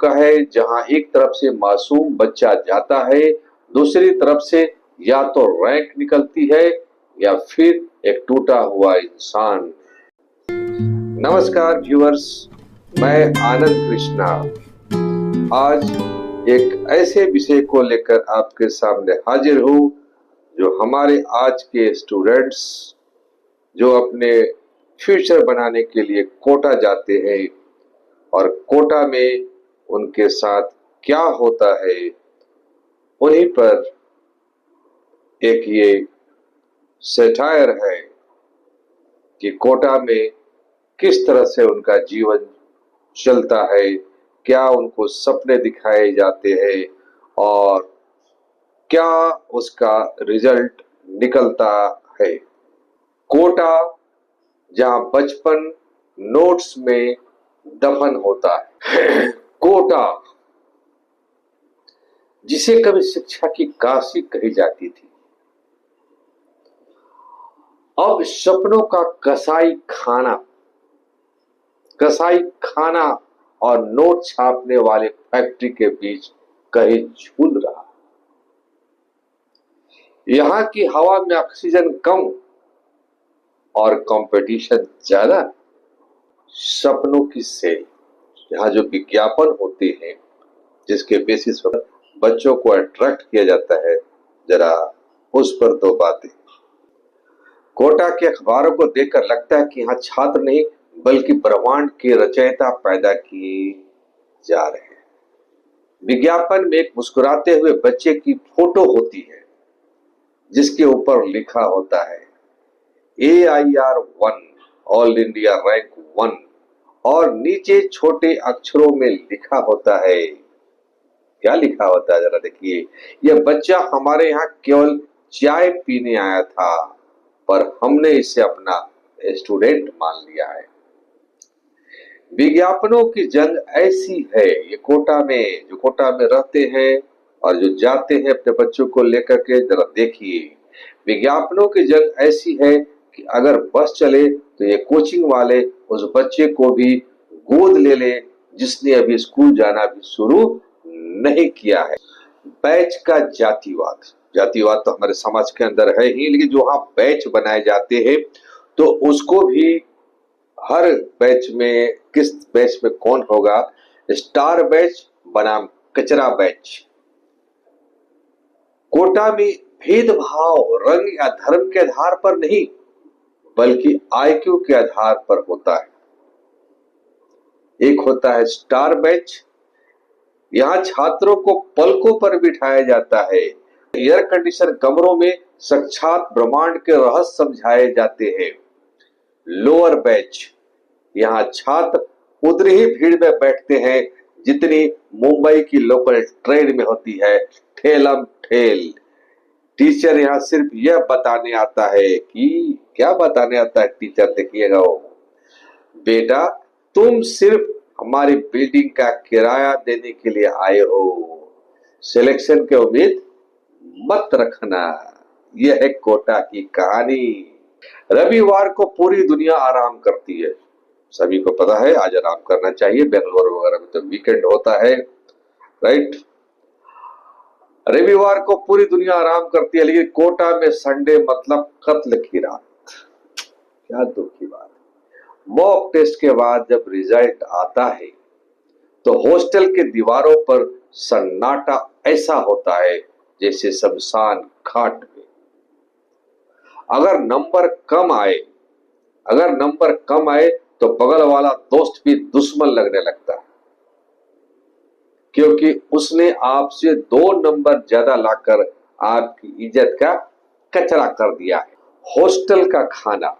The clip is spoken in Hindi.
का है जहां एक तरफ से मासूम बच्चा जाता है, दूसरी तरफ से या तो रैंक निकलती है या फिर एक टूटा हुआ इंसान। नमस्कार व्यूअर्स, मैं आनंद कृष्णा आज एक ऐसे विषय को लेकर आपके सामने हाजिर हूँ जो हमारे आज के स्टूडेंट्स जो अपने फ्यूचर बनाने के लिए कोटा जाते हैं और कोटा में उनके साथ क्या होता है, उन्हीं पर एक ये सेटायर है कि कोटा में किस तरह से उनका जीवन चलता है, क्या उनको सपने दिखाए जाते हैं और क्या उसका रिजल्ट निकलता है। कोटा जहां बचपन नोट्स में दफन होता है। कोटा जिसे कभी शिक्षा की काशी कही जाती थी, अब सपनों का कसाई खाना और नोट छापने वाले फैक्ट्री के बीच कहीं झूल रहा। यहाँ की हवा में ऑक्सीजन कम और कंपटीशन ज्यादा। सपनों की सेल, यहाँ जो विज्ञापन होते हैं जिसके बेसिस पर बच्चों को अट्रैक्ट किया जाता है, जरा उस पर दो बातें। कोटा के अखबारों को देखकर लगता है कि यहाँ छात्र नहीं बल्कि ब्रह्मांड के रचयिता पैदा किए जा रहे हैं। विज्ञापन में एक मुस्कुराते हुए बच्चे की फोटो होती है जिसके ऊपर लिखा होता है AIR 1 ऑल इंडिया रैंक 1 और नीचे छोटे अक्षरों में लिखा होता है, क्या लिखा होता है जरा देखिए, यह बच्चा हमारे यहाँ केवल चाय पीने आया था पर हमने इसे अपना स्टूडेंट मान लिया है। विज्ञापनों की जंग ऐसी है, ये कोटा में रहते हैं और जो जाते हैं अपने बच्चों को लेकर के, जरा देखिए विज्ञापनों की जंग ऐसी है कि अगर बस चले तो ये कोचिंग वाले उस बच्चे को भी गोद ले ले जिसने अभी स्कूल जाना भी शुरू नहीं किया है। बैच का जातिवाद तो हमारे समाज के अंदर है ही, लेकिन जो वहां बैच बनाए जाते हैं तो उसको भी हर बैच में किस बैच में कौन होगा, स्टार बैच बनाम कचरा बैच। कोटा में भेदभाव रंग या धर्म के आधार पर नहीं बल्कि IQ के आधार पर होता है। एक होता है स्टार बैच, यहाँ छात्रों को पलकों पर बिठाया जाता है, एयर कंडीशन कमरों में साक्षात ब्रह्मांड के रहस्य समझाए जाते हैं। लोअर बैच, यहाँ छात्र उतनी ही भीड़ में बैठते हैं जितनी मुंबई की लोकल ट्रेन में होती है, ठेलम ठेल। टीचर यहाँ सिर्फ यह बताने आता है कि क्या बताने आता है टीचर, देखिएगा वो, बेटा तुम सिर्फ हमारी बिल्डिंग का किराया देने के लिए आए हो, सिलेक्शन की उम्मीद मत रखना। यह है कोटा की कहानी। रविवार को पूरी दुनिया आराम करती है, सभी को पता है आज आराम करना चाहिए, बेंगलोर वगैरह में तो वीकेंड होता है, राइट। रविवार को पूरी दुनिया आराम करती है, लेकिन कोटा में संडे मतलब कत्ल की रात। क्या दुख की बात। मॉक टेस्ट के बाद जब रिजल्ट आता है तो हॉस्टल के दीवारों पर सन्नाटा ऐसा होता है जैसे शमशान घाट में। अगर नंबर कम आए तो बगल वाला दोस्त भी दुश्मन लगने लगता है, क्योंकि उसने आपसे 2 नंबर ज्यादा लाकर आपकी इज्जत का कचरा कर दिया है। हॉस्टल का खाना